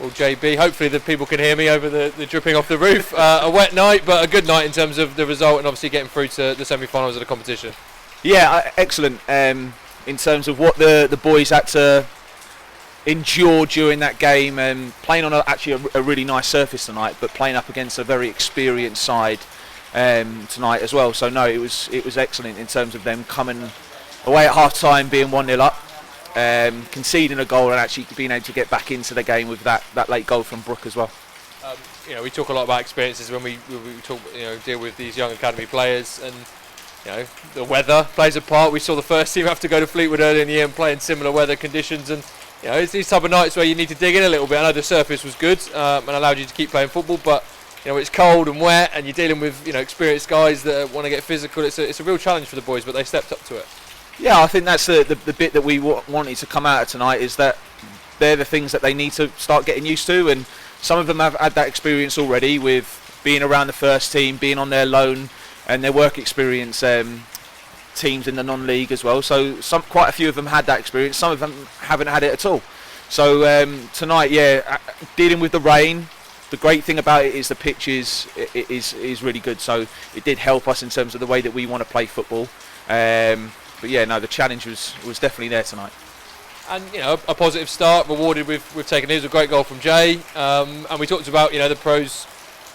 Well, JB, hopefully the people can hear me over the dripping off the roof. A wet night, but a good night in terms of the result and obviously getting through to the semi-finals of the competition. Yeah, excellent. In terms of what the boys had to endure during that game, and playing on actually a really nice surface tonight, but playing up against a very experienced side tonight as well. So no, it was excellent in terms of them coming away at half time being 1-0 up. Conceding a goal and actually being able to get back into the game with that late goal from Brook as well. We talk a lot about experiences when we talk, deal with these young academy players, and the weather plays a part. We saw the first team have to go to Fleetwood early in the year and play in similar weather conditions, and it's these type of nights where you need to dig in a little bit. I know the surface was good and allowed you to keep playing football, but it's cold and wet, and you're dealing with experienced guys that want to get physical. It's a real challenge for the boys, but they stepped up to it. Yeah, I think that's the bit that we wanted to come out of tonight, is that they're the things that they need to start getting used to, and some of them have had that experience already with being around the first team, being on their loan and their work experience teams in the non-league as well. So quite a few of them had that experience, some of them haven't had it at all. So tonight, dealing with the rain, the great thing about it is the pitch is really good, so it did help us in terms of the way that we want to play football. But yeah, no, the challenge was definitely there tonight. And a positive start, rewarded with taking it. It was a great goal from Jay, and we talked about the pros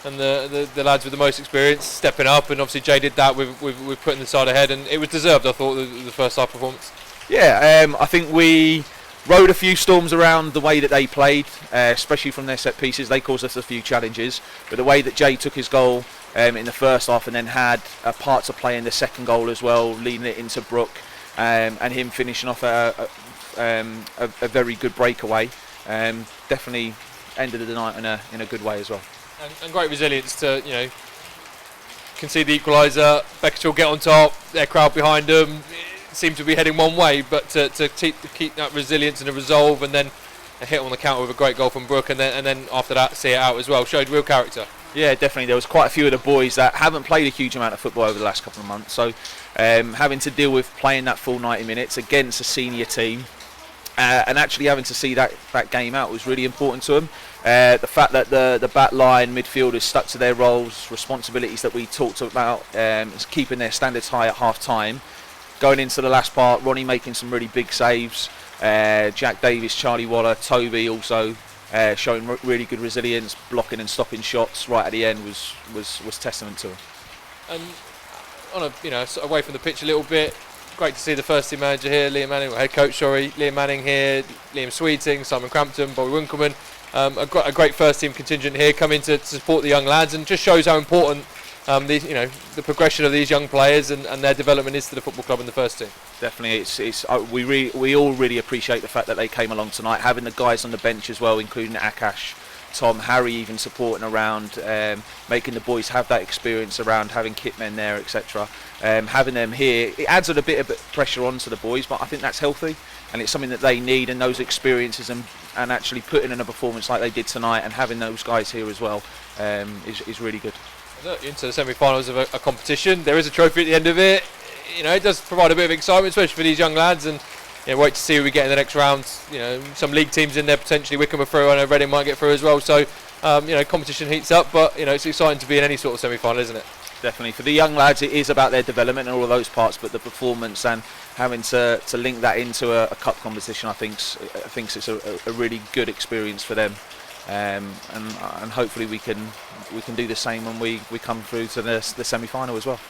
and the lads with the most experience stepping up, and obviously Jay did that with putting the side ahead, and it was deserved. I thought the first half performance. Yeah, I think we rode a few storms around the way that they played, especially from their set pieces. They caused us a few challenges, but the way that Jay took his goal in the first half and then had a part to play in the second goal as well, leading it into Brook, and him finishing off a very good breakaway, definitely ended the night in a good way as well. And great resilience to concede the equaliser. Beaconsfield get on top, their crowd behind them. Seemed to be heading one way, but to keep that resilience and a resolve, and then a hit on the counter with a great goal from Brook, and then after that see it out as well, showed real character. Yeah, definitely. There was quite a few of the boys that haven't played a huge amount of football over the last couple of months, so having to deal with playing that full 90 minutes against a senior team, and actually having to see that game out was really important to them. The fact that the back line, midfielders stuck to their roles, responsibilities that we talked about, is keeping their standards high at half time. Going into the last part, Ronnie making some really big saves, Jack Davis, Charlie Waller, Toby also showing really good resilience, blocking and stopping shots right at the end was testament to him. And on away from the pitch a little bit, great to see the first team manager here, head coach, Liam Manning here, Liam Sweeting, Simon Crampton, Bobby Winkleman, a great first team contingent here coming to support the young lads, and just shows how important the progression of these young players and their development is to the football club and the first team. Definitely, we all really appreciate the fact that they came along tonight, having the guys on the bench as well, including Akash, Tom, Harry even supporting around, making the boys have that experience around having kitmen there, etc. Having them here, it adds a bit of pressure onto the boys, but I think that's healthy, and it's something that they need, and those experiences and actually putting in a performance like they did tonight and having those guys here as well is really good. Look, into the semi-finals of a competition, there is a trophy at the end of it. It does provide a bit of excitement, especially for these young lads, and wait to see who we get in the next round. Some league teams in there potentially. Wickham are through. I know Reading might get through as well. So competition heats up, but it's exciting to be in any sort of semi-final, isn't it? Definitely, for the young lads, it is about their development and all of those parts, but the performance and having to link that into a cup competition, I think it's a really good experience for them. And hopefully we can do the same when we come through to the semi-final as well.